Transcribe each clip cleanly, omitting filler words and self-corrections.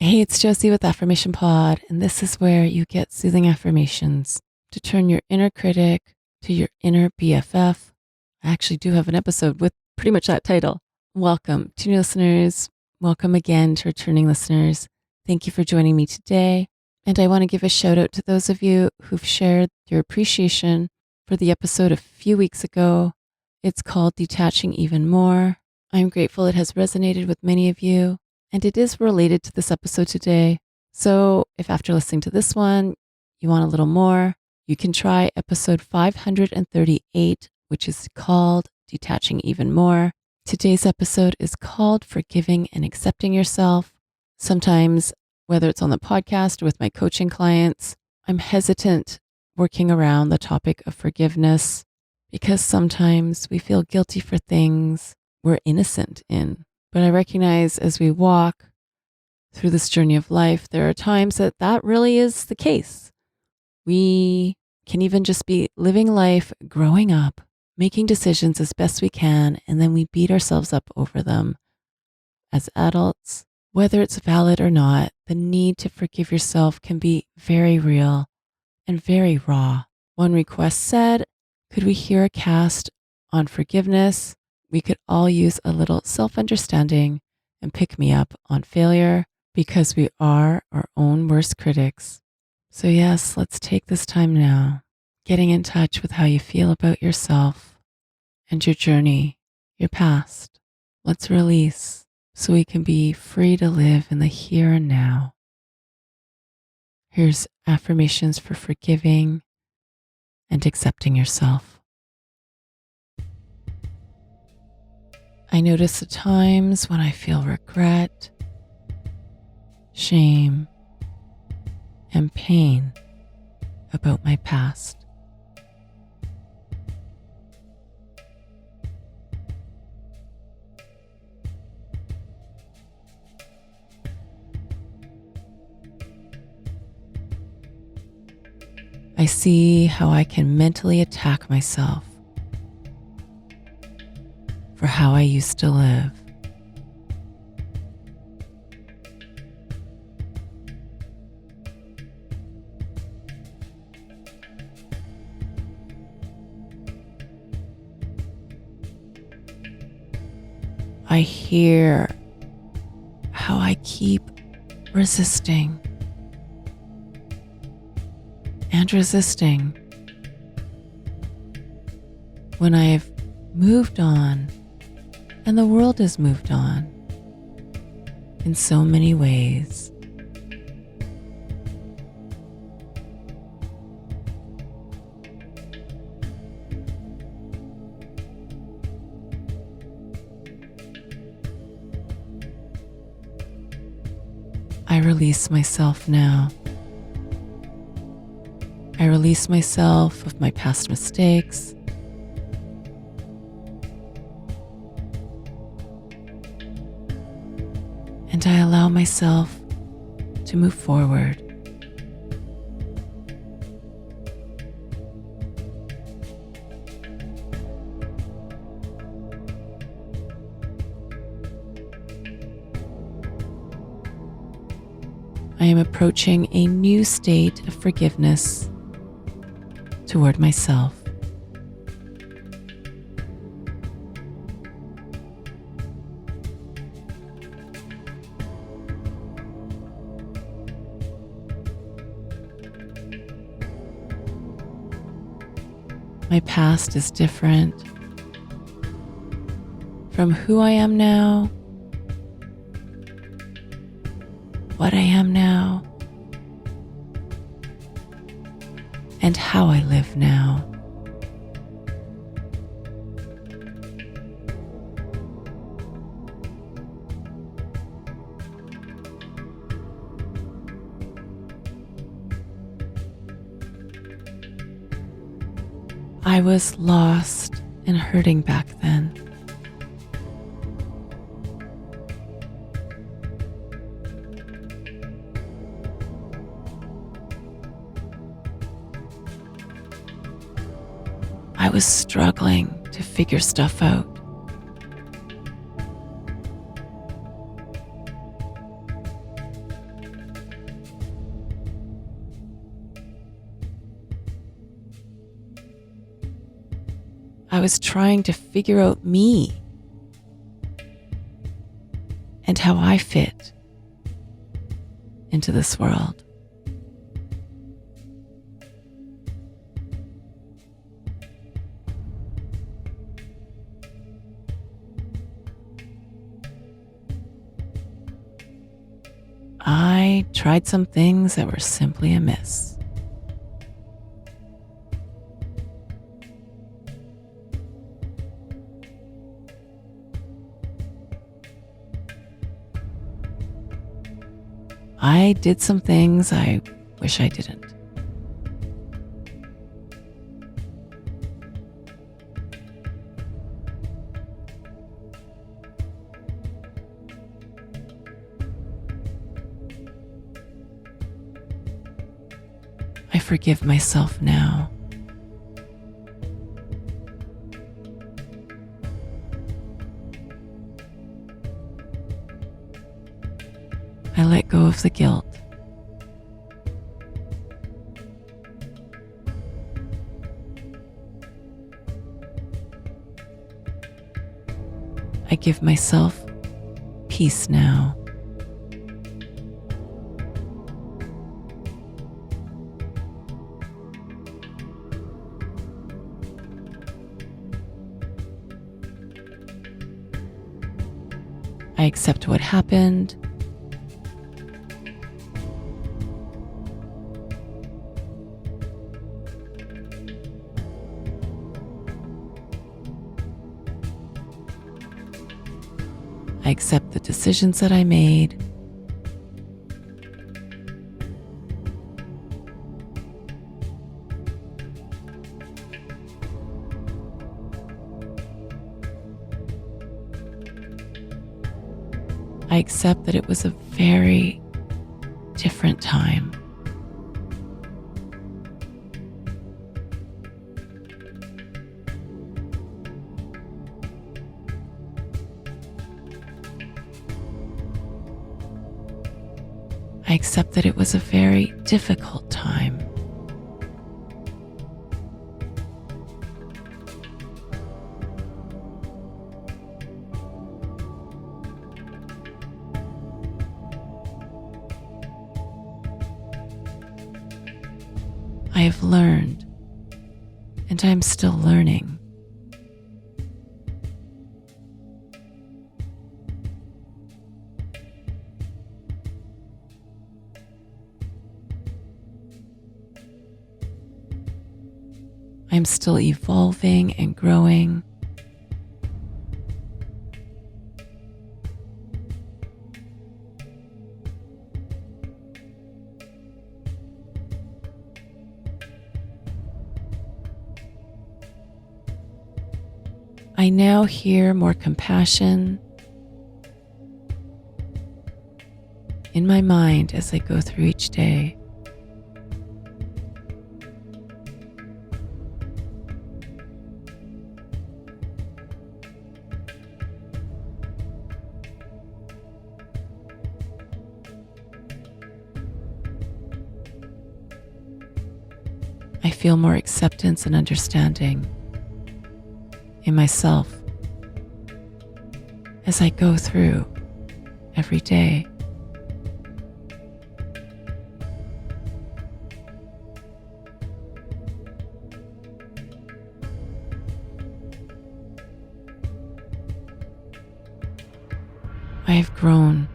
Hey, it's Josie with Affirmation Pod, and this is where you get soothing affirmations to turn your inner critic to your inner BFF. I actually do have an episode with pretty much that title. Welcome to new listeners. Welcome again to returning listeners. Thank you for joining me today. And I want to give a shout out to those of you who've shared your appreciation for the episode a few weeks ago. It's called Detaching Even More. I'm grateful it has resonated with many of you. And it is related to this episode today. So if after listening to this one, you want a little more, you can try episode 538, which is called Detaching Even More. Today's episode is called Forgiving and Accepting Yourself. Sometimes, whether it's on the podcast or with my coaching clients, I'm hesitant working around the topic of forgiveness because sometimes we feel guilty for things we're innocent in. But I recognize as we walk through this journey of life, there are times that really is the case. We can even just be living life, growing up, making decisions as best we can, and then we beat ourselves up over them. As adults, whether it's valid or not, the need to forgive yourself can be very real and very raw. One request said, could we hear a cast on forgiveness? We could all use a little self-understanding and pick me up on failure because we are our own worst critics. So yes, let's take this time now, getting in touch with how you feel about yourself and your journey, your past. Let's release so we can be free to live in the here and now. Here's affirmations for forgiving and accepting yourself. I notice the times when I feel regret, shame, and pain about my past. I see how I can mentally attack myself for how I used to live. I hear how I keep resisting and resisting when I've moved on and the world has moved on in so many ways. I release myself now. I release myself of my past mistakes. And I allow myself to move forward. I am approaching a new state of forgiveness toward myself. My past is different from who I am now, what I am now, and how I live now. I was lost and hurting back then. I was struggling to figure stuff out. I was trying to figure out me and how I fit into this world. I tried some things that were simply amiss. I did some things I wish I didn't. I forgive myself now. I let go of the guilt. I give myself peace now. I accept what happened. I accept the decisions that I made. I accept that it was a very different time. I accept that it was a very difficult time. I have learned, and I am still learning. I am still evolving and growing. I now hear more compassion in my mind as I go through each day. I feel more acceptance and understanding in myself as I go through every day. I have grown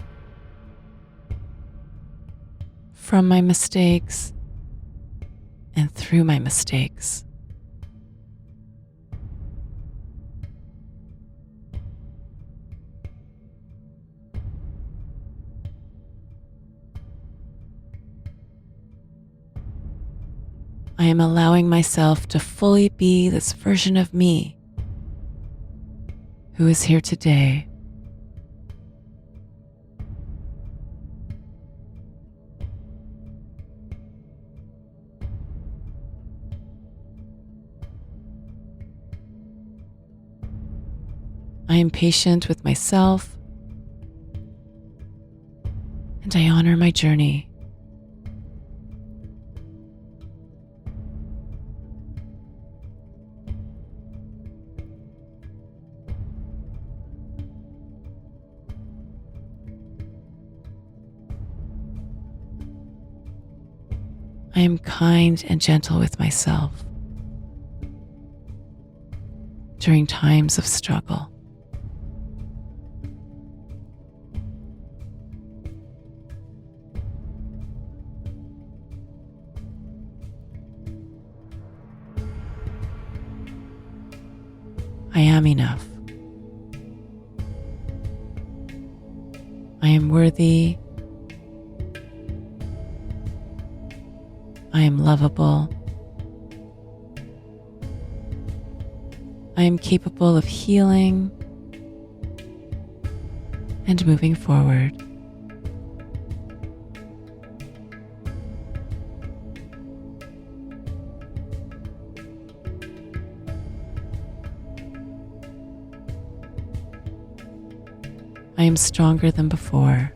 from my mistakes and through my mistakes. I am allowing myself to fully be this version of me who is here today. I am patient with myself, and I honor my journey. I am kind and gentle with myself during times of struggle. I am enough. I am worthy. I am lovable. I am capable of healing and moving forward. I am stronger than before.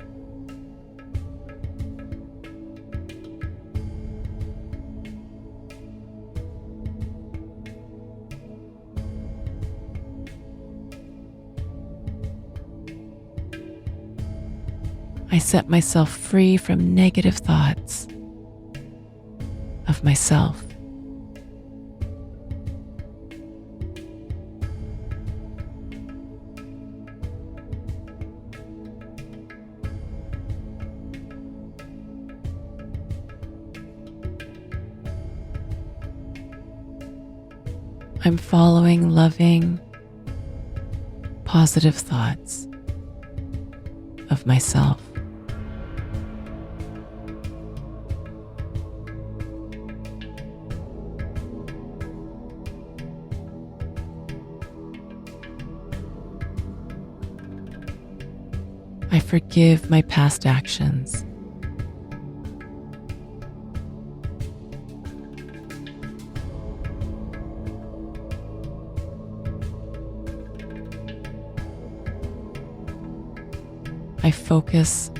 I set myself free from negative thoughts of myself. I'm following loving, positive thoughts of myself. I forgive my past actions. I focus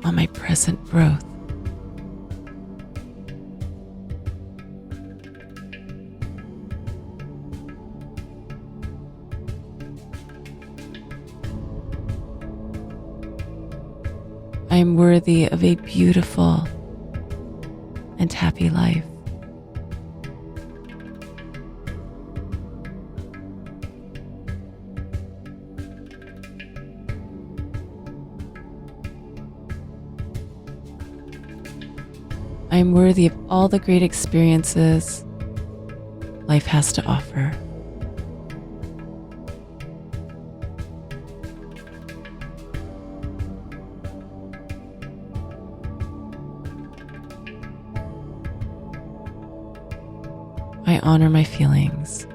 on my present growth. I am worthy of a beautiful and happy life. I am worthy of all the great experiences life has to offer. I honor my feelings.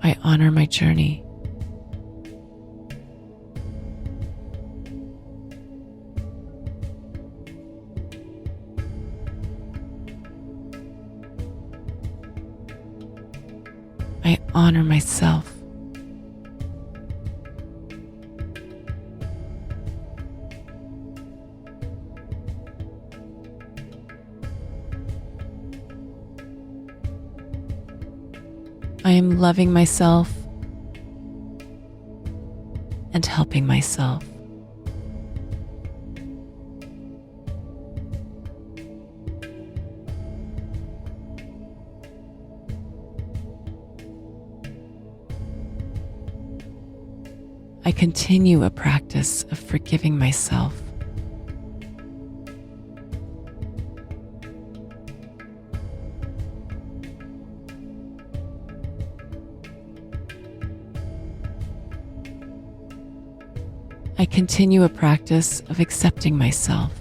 I honor my journey. I honor myself. I am loving myself and helping myself. I continue a practice of forgiving myself. I continue a practice of accepting myself.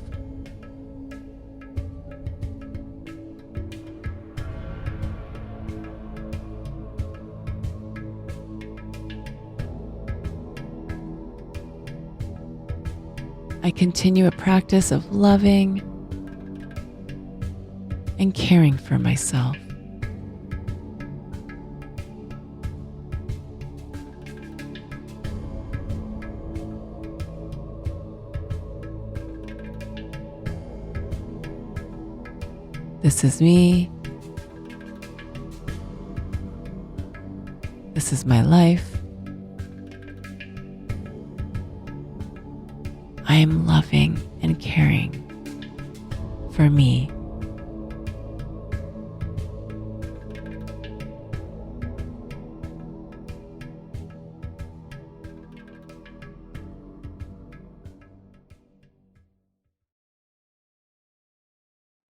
I continue a practice of loving and caring for myself. This is me, This is my life. I am loving and caring for me.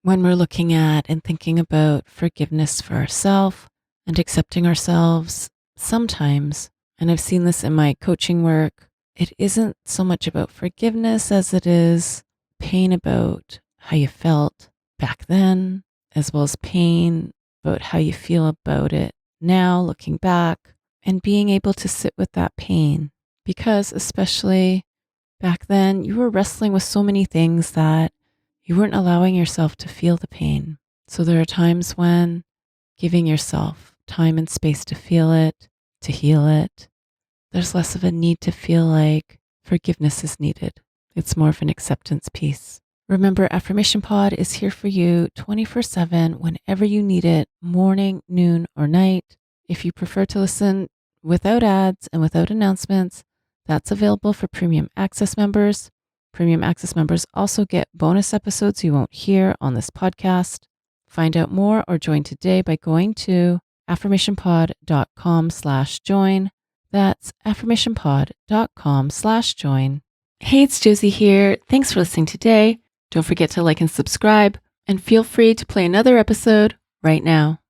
When we're looking at and thinking about forgiveness for ourselves and accepting ourselves, sometimes, and I've seen this in my coaching work, it isn't so much about forgiveness as it is pain about how you felt back then, as well as pain about how you feel about it now, looking back, and being able to sit with that pain. Because especially back then, you were wrestling with so many things that you weren't allowing yourself to feel the pain. So there are times when giving yourself time and space to feel it, to heal it, there's less of a need to feel like forgiveness is needed. It's more of an acceptance piece. Remember, Affirmation Pod is here for you 24/7 whenever you need it, morning, noon, or night. If you prefer to listen without ads and without announcements, that's available for Premium Access members. Premium Access members also get bonus episodes you won't hear on this podcast. Find out more or join today by going to affirmationpod.com/join. That's affirmationpod.com/join. Hey, it's Josie here. Thanks for listening today. Don't forget to like and subscribe, and feel free to play another episode right now.